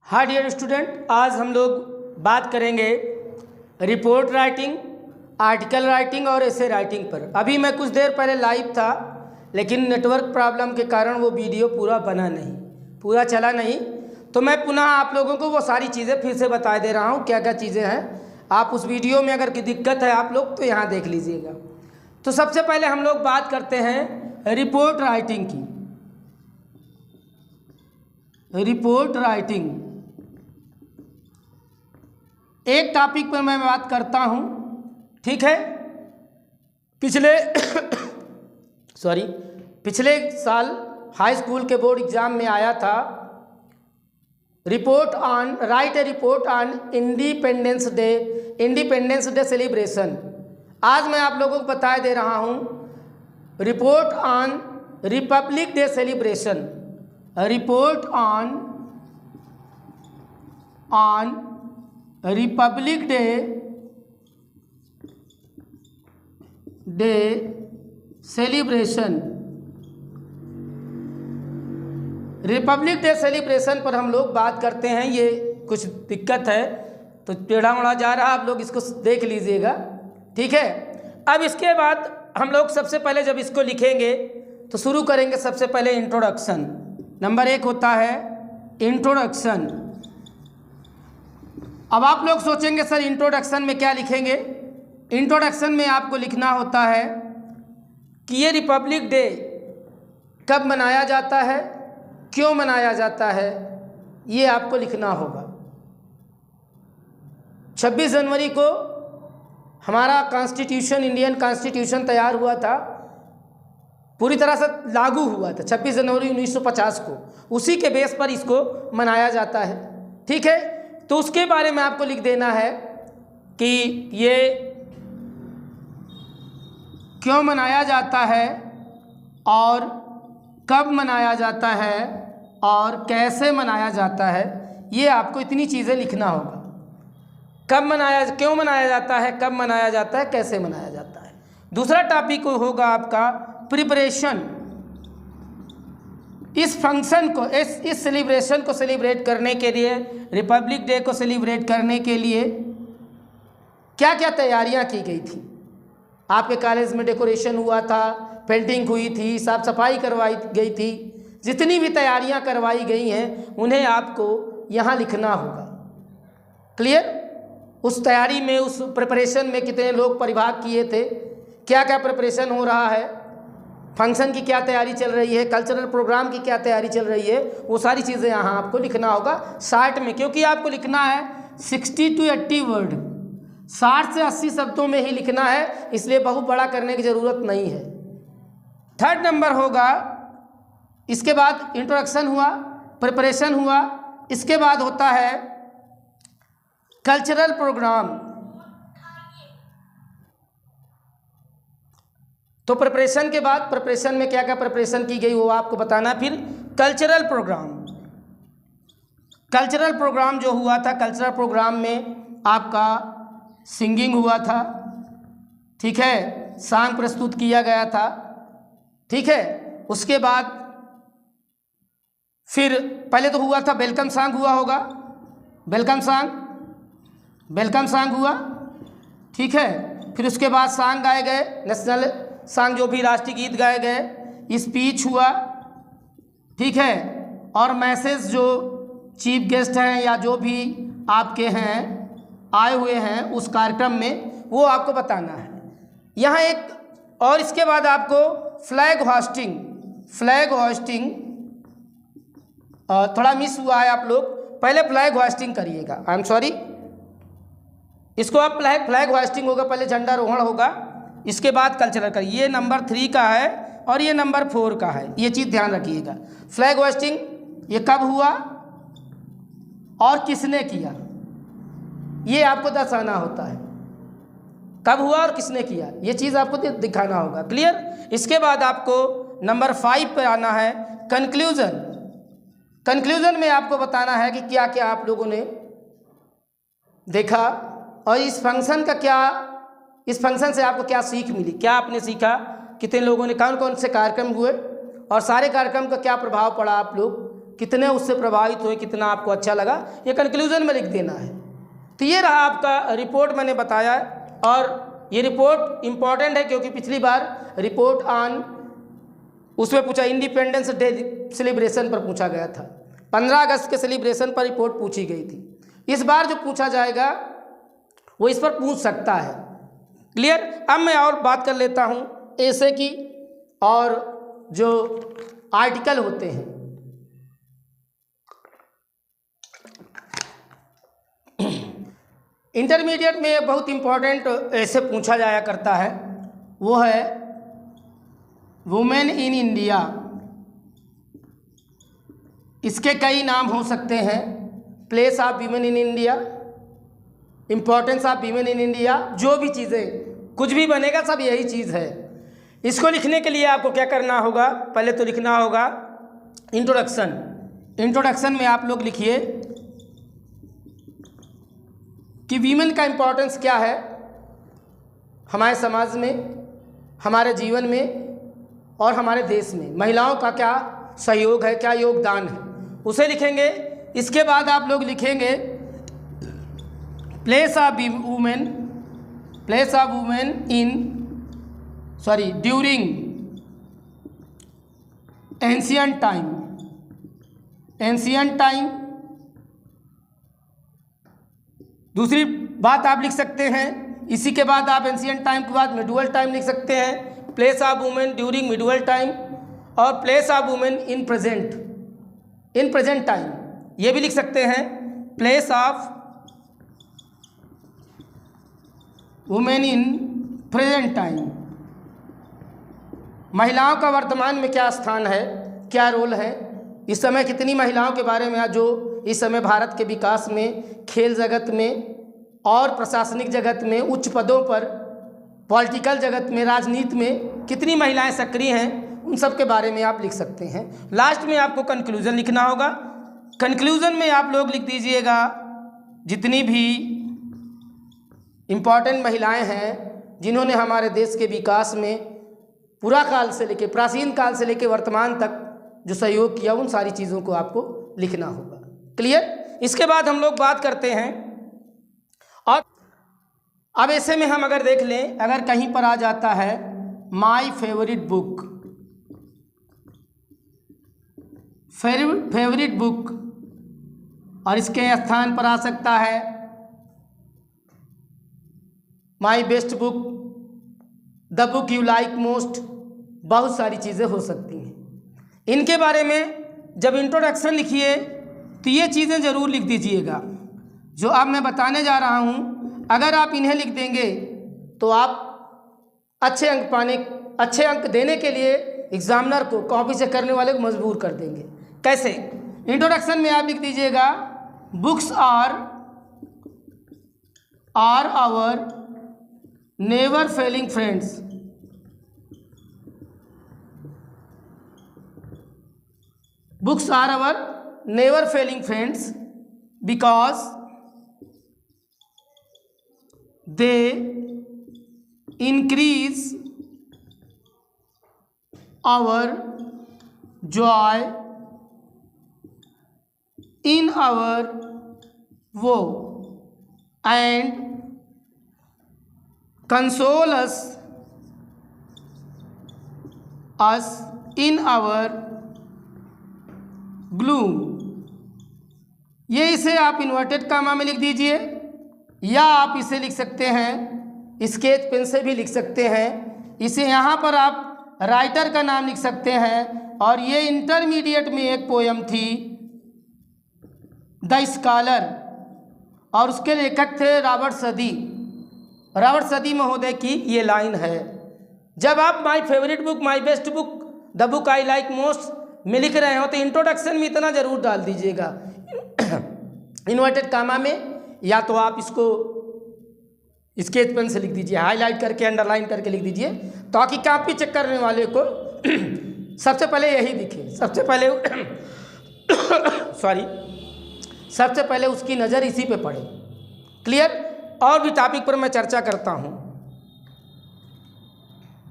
हाँ dear student, आज हम लोग बात करेंगे रिपोर्ट राइटिंग, आर्टिकल राइटिंग और ऐसे राइटिंग पर। अभी मैं कुछ देर पहले लाइव था, लेकिन नेटवर्क प्रॉब्लम के कारण वो वीडियो पूरा चला नहीं। तो मैं पुनः आप लोगों को वो सारी चीज़ें फिर से बता दे रहा हूँ, क्या क्या चीज़ें हैं। आप उस वीडियो में अगर कोई दिक्कत है आप लोग तो यहाँ देख लीजिएगा। तो सबसे पहले हम लोग बात करते हैं रिपोर्ट राइटिंग की। रिपोर्ट राइटिंग एक टॉपिक पर मैं बात करता हूं, ठीक है। पिछले साल हाई स्कूल के बोर्ड एग्जाम में आया था, right A report on independence day celebration. आज मैं आप लोगों को बता दे रहा हूं report on Republic day celebration. Report on Republic day celebration. Republic day celebration पर हम लोग बात करते हैं। ये कुछ दिक्कत है तो टेढ़ा मोड़ा जा रहा, आप लोग इसको देख लीजिएगा, ठीक है। अब इसके बाद हम लोग सबसे पहले जब इसको लिखेंगे तो शुरू करेंगे सबसे पहले इंट्रोडक्शन। नंबर 1 होता है इंट्रोडक्शन। अब आप लोग सोचेंगे सर इंट्रोडक्शन में क्या लिखेंगे। इंट्रोडक्शन में आपको लिखना होता है कि ये रिपब्लिक डे कब मनाया जाता है, क्यों मनाया जाता है, ये आपको लिखना होगा। 26 जनवरी को हमारा कॉन्स्टिट्यूशन, इंडियन कॉन्स्टिट्यूशन तैयार हुआ था, पूरी तरह से लागू हुआ था 26 जनवरी 1950 को। उसी के बेस पर इसको मनाया जाता है, ठीक है। तो उसके बारे में आपको लिख देना है कि ये क्यों मनाया जाता है और कब मनाया जाता है और कैसे मनाया जाता है। ये आपको इतनी चीज़ें लिखना होगा। क्यों मनाया जाता है, कब मनाया जाता है, कैसे मनाया जाता है। दूसरा टॉपिक होगा आपका प्रिपरेशन। इस फंक्शन को, इस सेलिब्रेशन को सेलिब्रेट करने के लिए, रिपब्लिक डे को सेलिब्रेट करने के लिए क्या क्या तैयारियां की गई थी। आपके कॉलेज में डेकोरेशन हुआ था, पेंटिंग हुई थी, साफ सफाई करवाई गई थी। जितनी भी तैयारियां करवाई गई हैं उन्हें आपको यहाँ लिखना होगा। क्लियर। उस तैयारी में, उस प्रिपरेशन में कितने लोग परिभाग किए थे, क्या क्या प्रिपरेशन हो रहा है, फंक्शन की क्या तैयारी चल रही है, कल्चरल प्रोग्राम की क्या तैयारी चल रही है, वो सारी चीज़ें यहाँ आपको लिखना होगा शार्ट में। क्योंकि आपको लिखना है 60 to 80 वर्ड, 60 से 80 शब्दों में ही लिखना है, इसलिए बहुत बड़ा करने की ज़रूरत नहीं है। थर्ड नंबर होगा, इसके बाद इंट्रोडक्शन हुआ, प्रिपरेशन हुआ, इसके बाद होता है कल्चरल प्रोग्राम। तो प्रिपरेशन के बाद, प्रिपरेशन में क्या क्या प्रिपरेशन की गई वो आपको बताना। फिर कल्चरल प्रोग्राम जो हुआ था, कल्चरल प्रोग्राम में आपका सिंगिंग हुआ था, ठीक है, सॉन्ग प्रस्तुत किया गया था, ठीक है। उसके बाद फिर पहले तो हुआ था वेलकम सॉन्ग हुआ होगा, वेलकम सॉन्ग हुआ, ठीक है। फिर उसके बाद सॉन्ग गाए गए, नेशनल सॉन्ग जो भी राष्ट्रीय गीत गाए गए, स्पीच हुआ, ठीक है। और मैसेज जो चीफ गेस्ट हैं या जो भी आपके हैं आए हुए हैं उस कार्यक्रम में, वो आपको बताना है यहाँ एक। और इसके बाद आपको फ्लैग होस्टिंग थोड़ा मिस हुआ है, आप लोग पहले फ्लैग होस्टिंग करिएगा। आई एम सॉरी, इसको आप फ्लैग होस्टिंग होगा, पहले झंडारोहण होगा, इसके बाद कल्चरल का। ये नंबर 3 का है और ये नंबर 4 का है, ये चीज़ ध्यान रखिएगा। फ्लैग होस्टिंग ये कब हुआ और किसने किया, ये आपको दर्शाना होता है, कब हुआ और किसने किया, ये चीज़ आपको दिखाना होगा। क्लियर। इसके बाद आपको नंबर 5 पर आना है कंक्लूजन में आपको बताना है कि क्या क्या आप लोगों ने देखा और इस फंक्शन से आपको क्या सीख मिली, क्या आपने सीखा, कितने लोगों ने, कौन कौन से कार्यक्रम हुए और सारे कार्यक्रम का क्या प्रभाव पड़ा आप लोग कितने उससे प्रभावित हुए, कितना आपको अच्छा लगा, ये कंक्लूजन में लिख देना है। तो ये रहा आपका रिपोर्ट मैंने बताया, और ये रिपोर्ट इम्पॉर्टेंट है क्योंकि पिछली बार रिपोर्ट ऑन उसमें पूछा इंडिपेंडेंस डे सेलिब्रेशन पर पूछा गया था, 15 अगस्त के सेलिब्रेशन पर रिपोर्ट पूछी गई थी। इस बार जो पूछा जाएगा वो इस पर पूछ सकता है। क्लियर। अब मैं और बात कर लेता हूँ ऐसे की, और जो आर्टिकल होते हैं इंटरमीडिएट में बहुत इम्पोर्टेंट ऐसे पूछा जाया करता है, वो है वुमेन इन इंडिया। इसके कई नाम हो सकते हैं, place of women in India, importance of women in India, जो भी चीज़ें कुछ भी बनेगा सब यही चीज़ है। इसको लिखने के लिए आपको क्या करना होगा, पहले तो लिखना होगा इंट्रोडक्शन। इंट्रोडक्शन में आप लोग लिखिए कि वीमेन का इम्पोर्टेंस क्या है हमारे समाज में, हमारे जीवन में और हमारे देश में, महिलाओं का क्या सहयोग है, क्या योगदान है, उसे लिखेंगे। इसके बाद आप लोग लिखेंगे place of women during ancient time. दूसरी बात आप लिख सकते हैं, इसी के बाद आप एंशियंट टाइम के बाद मिडुअल टाइम लिख सकते हैं, place of women during medieval time, और place of women in present time, ये भी लिख सकते हैं, place of women in present time. महिलाओं का वर्तमान में क्या स्थान है, क्या रोल है, इस समय कितनी महिलाओं के बारे में जो इस समय भारत के विकास में, खेल जगत में और प्रशासनिक जगत में, उच्च पदों पर, पॉलिटिकल जगत में, राजनीति में कितनी महिलाएं सक्रिय हैं, उन सब के बारे में आप लिख सकते हैं। लास्ट में आपको कंक्लूजन लिखना होगा। कंक्लूजन में आप लोग लिख दीजिएगा जितनी भी इम्पॉर्टेंट महिलाएं हैं जिन्होंने हमारे देश के विकास में पूरा काल से लेके, प्राचीन काल से लेके वर्तमान तक जो सहयोग किया, उन सारी चीज़ों को आपको लिखना होगा। क्लियर। इसके बाद हम लोग बात करते हैं, और अब ऐसे में हम अगर देख लें, अगर कहीं पर आ जाता है माय फेवरेट बुक, और इसके स्थान पर आ सकता है my best book, the book you like most, बहुत सारी चीज़ें हो सकती हैं। इनके बारे में जब इंट्रोडक्शन लिखिए तो ये चीज़ें ज़रूर लिख दीजिएगा जो अब मैं बताने जा रहा हूँ। अगर आप इन्हें लिख देंगे तो आप अच्छे अंक देने के लिए एग्जामिनर को, कॉपी से करने वाले को मजबूर कर देंगे। कैसे? इंट्रोडक्शन में आप लिख दीजिएगा books are our never failing friends. Books are our never failing friends because they increase our joy in our woe and console us in our gloom. ये इसे आप इन्वर्टेड कामा में लिख दीजिए, या आप इसे लिख सकते हैं स्केच पेन से भी लिख सकते हैं। इसे यहाँ पर आप राइटर का नाम लिख सकते हैं, और ये इंटरमीडिएट में एक पोयम थी द स्कॉलर, और उसके लेखक थे रॉबर्ट सदी महोदय की ये लाइन है। जब आप my favourite book, my best book, the book I like most में लिख रहे हो तो इंट्रोडक्शन में इतना ज़रूर डाल दीजिएगा इन्वर्टेड कामा में, या तो आप इसको स्केच पेन से लिख दीजिए, हाईलाइट करके, अंडरलाइन करके लिख दीजिए, ताकि कॉपी चेक करने वाले को सबसे पहले यही दिखे, सबसे पहले उसकी नज़र इसी पे पड़े। क्लियर। और भी टॉपिक पर मैं चर्चा करता हूँ।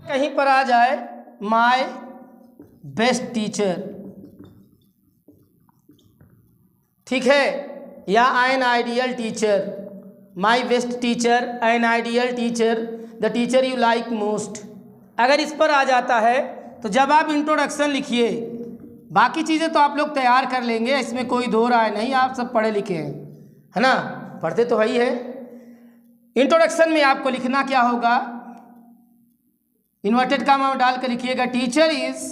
कहीं पर आ जाए माय बेस्ट टीचर, ठीक है, या an ideal teacher, my best teacher, an ideal teacher, the teacher you like most. अगर इस पर आ जाता है तो जब आप इंट्रोडक्शन लिखिए, बाकी चीज़ें तो आप लोग तैयार कर लेंगे, इसमें कोई दो राय नहीं, आप सब पढ़े लिखे हैं, है ना, पढ़ते तो है ही है। इंट्रोडक्शन में आपको लिखना क्या होगा, इन्वर्टेड कामा में डाल कर लिखिएगा, teacher is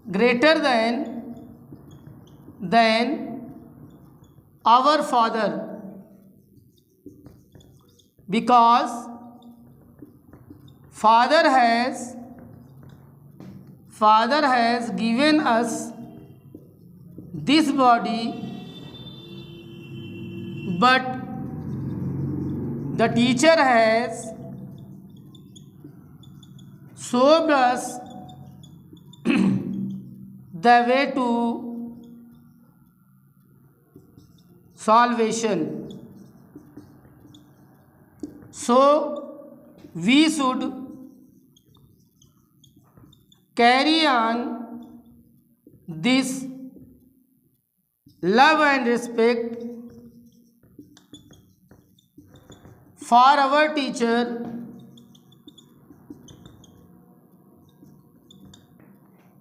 greater than our father because father has given us this body but the teacher has showed us the way to salvation, so we should carry on this love and respect for our teacher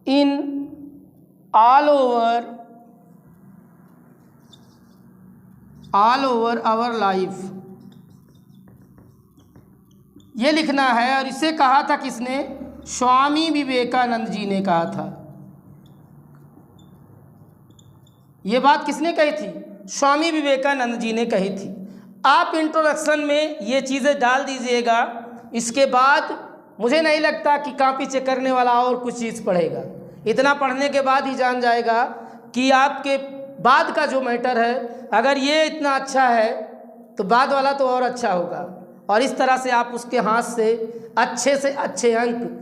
in all over our life। ये लिखना है, और इसे कहा था किसने, स्वामी विवेकानंद जी ने कहा था। ये बात किसने कही थी, स्वामी विवेकानंद जी ने कही थी। आप इंट्रोडक्शन में ये चीज़ें डाल दीजिएगा, इसके बाद मुझे नहीं लगता कि कॉपी चेक करने वाला और कुछ चीज़ पढ़ेगा। इतना पढ़ने के बाद ही जान जाएगा कि आपके बाद का जो मैटर है, अगर ये इतना अच्छा है तो बाद वाला तो और अच्छा होगा, और इस तरह से आप उसके हाथ से अच्छे अंक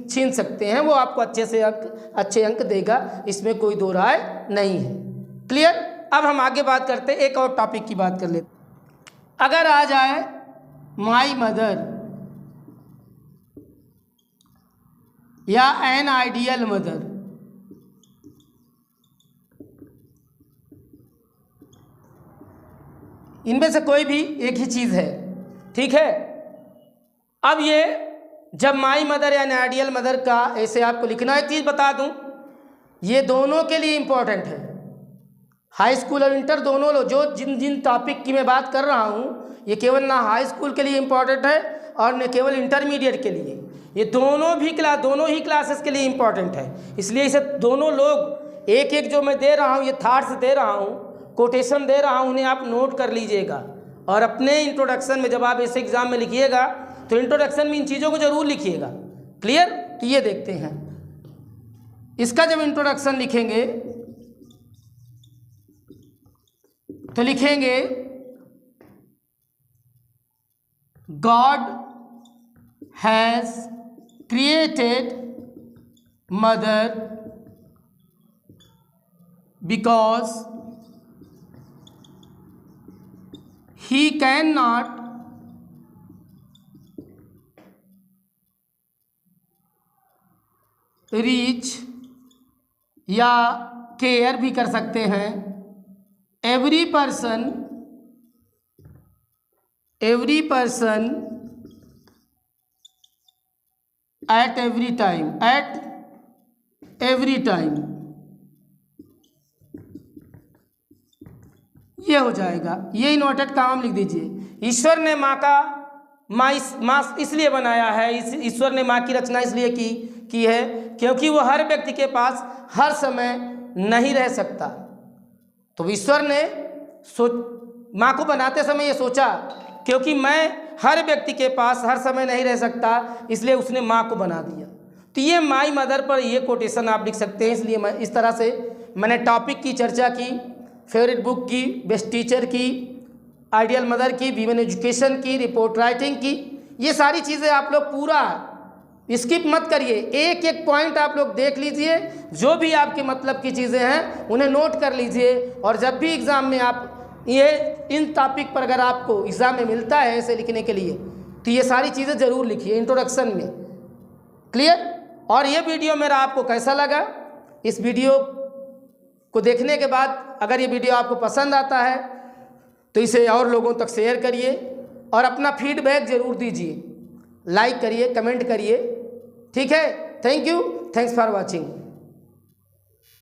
छीन सकते हैं। वो आपको अच्छे अंक देगा, इसमें कोई दो राय नहीं है। क्लियर। अब हम आगे बात करते हैं, एक और टॉपिक की बात कर लेते। अगर आ जाए माई मदर या एन आइडियल मदर, इनमें से कोई भी एक ही चीज़ है, ठीक है। अब ये जब माई मदर या एन आइडियल मदर का ऐसे आपको लिखना है, चीज़ बता दूं, ये दोनों के लिए इम्पोर्टेंट है। हाई स्कूल और इंटर दोनों लोग, जो जिन टॉपिक की मैं बात कर रहा हूँ, ये केवल ना हाई स्कूल के लिए इम्पोर्टेंट है और न केवल इंटरमीडिएट के लिए, ये दोनों ही क्लासेस के लिए इम्पोर्टेंट है। इसलिए इसे दोनों लोग एक जो मैं दे रहा हूँ, ये थॉट्स दे रहा हूँ, कोटेशन दे रहा हूँ, उन्हें आप नोट कर लीजिएगा। और अपने इंट्रोडक्शन में जब आप ऐसे एग्जाम में लिखिएगा तो इंट्रोडक्शन में इन चीज़ों को जरूर लिखिएगा। क्लियर। तो ये देखते हैं, इसका जब इंट्रोडक्शन लिखेंगे तो लिखेंगे God has created mother because he cannot reach, या केयर भी कर सकते हैं, every person at every time, ये हो जाएगा। ये इन्वर्टेड कामा लिख दीजिए। ईश्वर ने माँ इसलिए बनाया है, ईश्वर ने माँ की रचना इसलिए की है क्योंकि वो हर व्यक्ति के पास हर समय नहीं रह सकता। तो ईश्वर ने माँ को बनाते समय ये सोचा, क्योंकि मैं हर व्यक्ति के पास हर समय नहीं रह सकता, इसलिए उसने माँ को बना दिया। तो ये माई मदर पर ये कोटेशन आप लिख सकते हैं। इसलिए मैं इस तरह से मैंने टॉपिक की चर्चा की, फेवरेट बुक की, बेस्ट टीचर की, आइडियल मदर की, वीमेन एजुकेशन की, रिपोर्ट राइटिंग की, ये सारी चीज़ें आप लोग पूरा स्किप मत करिए, एक एक पॉइंट आप लोग देख लीजिए, जो भी आपके मतलब की चीज़ें हैं उन्हें नोट कर लीजिए। और जब भी एग्ज़ाम में आप इन टॉपिक पर अगर आपको एग्ज़ाम में मिलता है ऐसे लिखने के लिए, तो ये सारी चीज़ें ज़रूर लिखिए इंट्रोडक्शन में। क्लियर। और ये वीडियो मेरा आपको कैसा लगा, इस वीडियो को देखने के बाद अगर ये वीडियो आपको पसंद आता है तो इसे और लोगों तक शेयर करिए और अपना फीडबैक ज़रूर दीजिए, लाइक करिए, कमेंट करिए। ठीक है, thank you, thanks for watching.